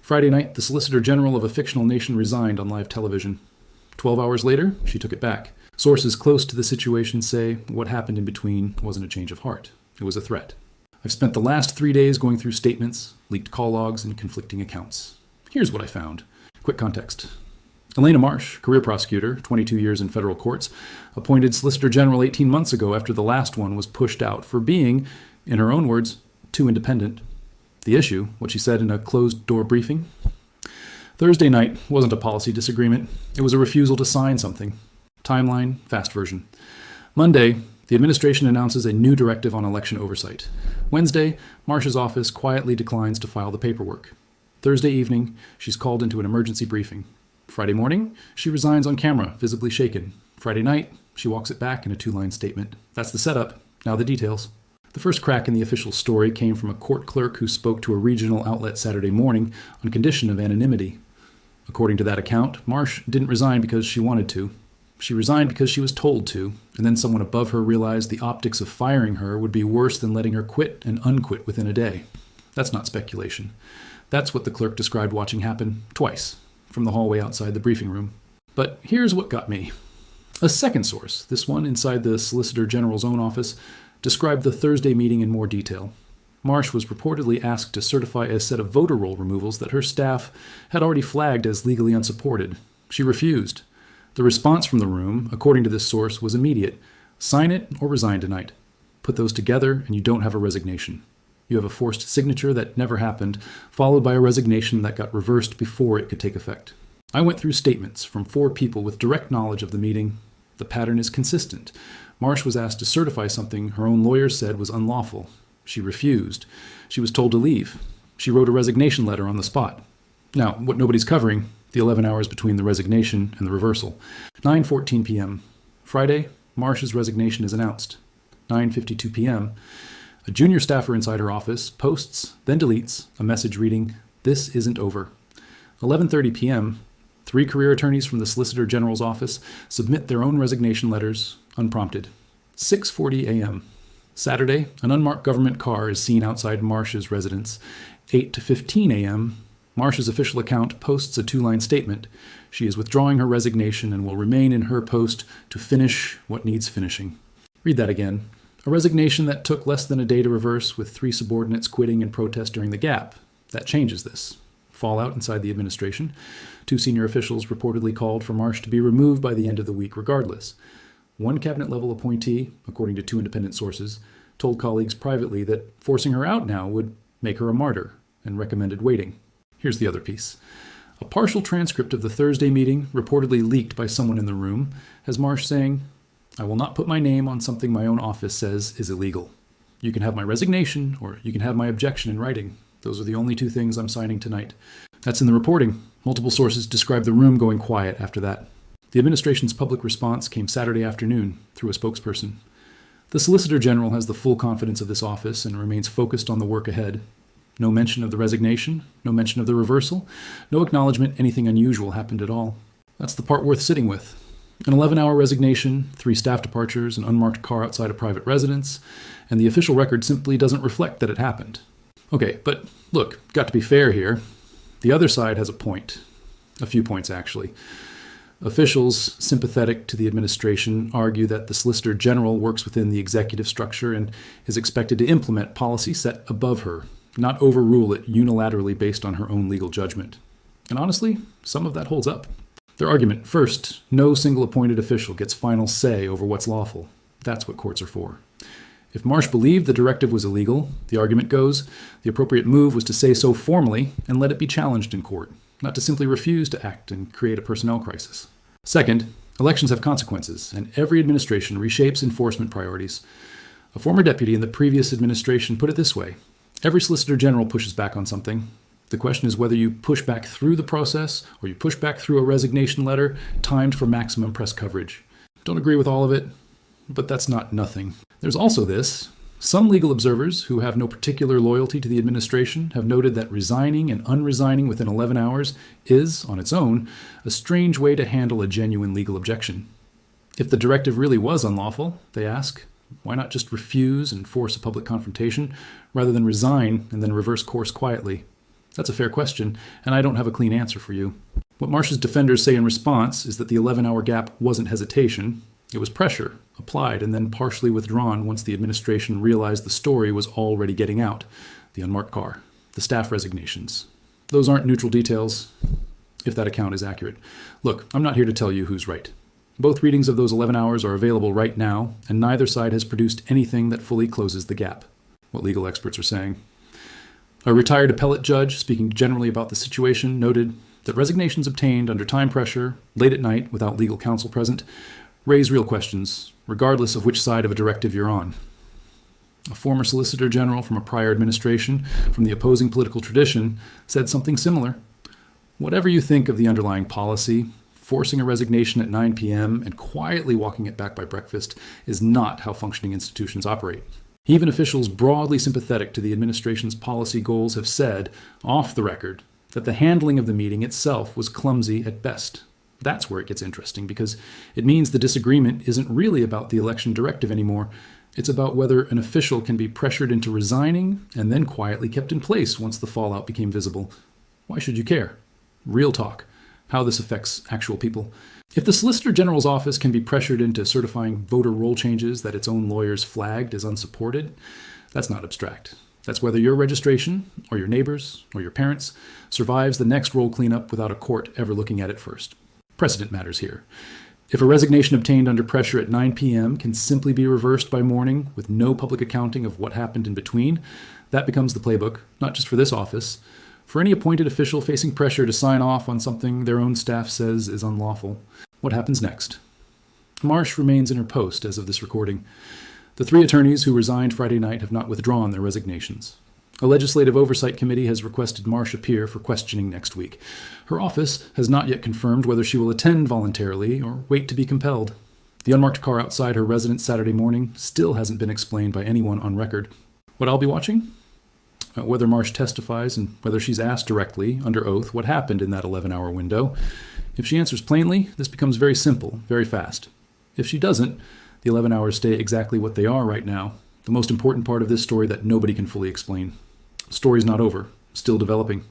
Friday night, the Solicitor General of a fictional nation resigned on live television. 12 hours later, she took it back. Sources close to the situation say what happened in between wasn't a change of heart. It was a threat. I've spent the last 3 days going through statements, leaked call logs, and conflicting accounts. Here's what I found. Quick context. Elena Marsh, career prosecutor, 22 years in federal courts, appointed Solicitor General 18 months ago after the last one was pushed out for being, in her own words, too independent. The issue, what she said in a closed-door briefing? Thursday night wasn't a policy disagreement. It was a refusal to sign something. Timeline, fast version. Monday, the administration announces a new directive on election oversight. Wednesday, Marsh's office quietly declines to file the paperwork. Thursday evening, she's called into an emergency briefing. Friday morning, she resigns on camera, visibly shaken. Friday night, she walks it back in a 2-line statement. That's the setup. Now the details. The first crack in the official story came from a court clerk who spoke to a regional outlet Saturday morning on condition of anonymity. According to that account, Marsh didn't resign because she wanted to. She resigned because she was told to, and then someone above her realized the optics of firing her would be worse than letting her quit and unquit within a day. That's not speculation. That's what the clerk described watching happen twice, from the hallway outside the briefing room. But here's what got me. A second source, this one inside the Solicitor General's own office, described the Thursday meeting in more detail. Marsh was reportedly asked to certify a set of voter roll removals that her staff had already flagged as legally unsupported. She refused. The response from the room, according to this source, was immediate. Sign it or resign tonight. Put those together and you don't have a resignation. You have a forced signature that never happened, followed by a resignation that got reversed before it could take effect. I went through statements from 4 people with direct knowledge of the meeting. The pattern is consistent. Marsh was asked to certify something her own lawyers said was unlawful. She refused. She was told to leave. She wrote a resignation letter on the spot. Now, what nobody's covering, the 11 hours between the resignation and the reversal. 9:14 p.m. Friday, Marsh's resignation is announced. 9:52 p.m. A junior staffer inside her office posts, then deletes, a message reading, "This isn't over." 11:30 p.m., 3 career attorneys from the Solicitor General's office submit their own resignation letters, unprompted. 6:40 a.m. Saturday, an unmarked government car is seen outside Marsh's residence. 8:15 a.m., Marsh's official account posts a 2-line statement. She is withdrawing her resignation and will remain in her post to finish what needs finishing. Read that again. A resignation that took less than a day to reverse, with 3 subordinates quitting in protest during the gap. That changes this. Fallout inside the administration. 2 senior officials reportedly called for Marsh to be removed by the end of the week regardless. One cabinet-level appointee, according to 2 independent sources, told colleagues privately that forcing her out now would make her a martyr and recommended waiting. Here's the other piece. A partial transcript of the Thursday meeting, reportedly leaked by someone in the room, has Marsh saying, "I will not put my name on something my own office says is illegal. You can have my resignation or you can have my objection in writing. Those are the only 2 things I'm signing tonight." That's in the reporting. Multiple sources describe the room going quiet after that. The administration's public response came Saturday afternoon through a spokesperson. The Solicitor General has the full confidence of this office and remains focused on the work ahead. No mention of the resignation, no mention of the reversal, no acknowledgement anything unusual happened at all. That's the part worth sitting with. An 11-hour resignation, 3 staff departures, an unmarked car outside a private residence, and the official record simply doesn't reflect that it happened. Okay, but look, got to be fair here. The other side has a point. A few points, actually. Officials sympathetic to the administration argue that the Solicitor General works within the executive structure and is expected to implement policy set above her, not overrule it unilaterally based on her own legal judgment. And honestly, some of that holds up. Their argument, first, no single appointed official gets final say over what's lawful. That's what courts are for. If Marsh believed the directive was illegal, the argument goes, the appropriate move was to say so formally and let it be challenged in court, not to simply refuse to act and create a personnel crisis. Second, elections have consequences, and every administration reshapes enforcement priorities. A former deputy in the previous administration put it this way: every Solicitor General pushes back on something. The question is whether you push back through the process or you push back through a resignation letter timed for maximum press coverage. Don't agree with all of it, but that's not nothing. There's also this. Some legal observers who have no particular loyalty to the administration have noted that resigning and unresigning within 11 hours is, on its own, a strange way to handle a genuine legal objection. If the directive really was unlawful, they ask, why not just refuse and force a public confrontation rather than resign and then reverse course quietly? That's a fair question, and I don't have a clean answer for you. What Marsh's defenders say in response is that the 11-hour gap wasn't hesitation. It was pressure, applied and then partially withdrawn once the administration realized the story was already getting out. The unmarked car, the staff resignations. Those aren't neutral details, if that account is accurate. Look, I'm not here to tell you who's right. Both readings of those 11 hours are available right now, and neither side has produced anything that fully closes the gap. What legal experts are saying. A retired appellate judge, speaking generally about the situation, noted that resignations obtained under time pressure, late at night, without legal counsel present, raise real questions, regardless of which side of a directive you're on. A former Solicitor General from a prior administration, from the opposing political tradition, said something similar. Whatever you think of the underlying policy, forcing a resignation at 9 p.m. and quietly walking it back by breakfast is not how functioning institutions operate. Even officials broadly sympathetic to the administration's policy goals have said, off the record, that the handling of the meeting itself was clumsy at best. That's where it gets interesting, because it means the disagreement isn't really about the election directive anymore. It's about whether an official can be pressured into resigning and then quietly kept in place once the fallout became visible. Why should you care? Real talk. How this affects actual people. If the Solicitor General's office can be pressured into certifying voter roll changes that its own lawyers flagged as unsupported, that's not abstract. That's whether your registration, or your neighbors, or your parents, survives the next roll cleanup without a court ever looking at it first. Precedent matters here. If a resignation obtained under pressure at 9 p.m. can simply be reversed by morning with no public accounting of what happened in between, that becomes the playbook, not just for this office, for any appointed official facing pressure to sign off on something their own staff says is unlawful. What happens next? Marsh remains in her post as of this recording. The 3 attorneys who resigned Friday night have not withdrawn their resignations. A legislative oversight committee has requested Marsh appear for questioning next week. Her office has not yet confirmed whether she will attend voluntarily or wait to be compelled. The unmarked car outside her residence Saturday morning still hasn't been explained by anyone on record. What I'll be watching? Whether Marsh testifies and whether she's asked directly, under oath, what happened in that 11-hour window. If she answers plainly, this becomes very simple, very fast. If she doesn't, the 11 hours stay exactly what they are right now, the most important part of this story that nobody can fully explain. The story's not over, still developing.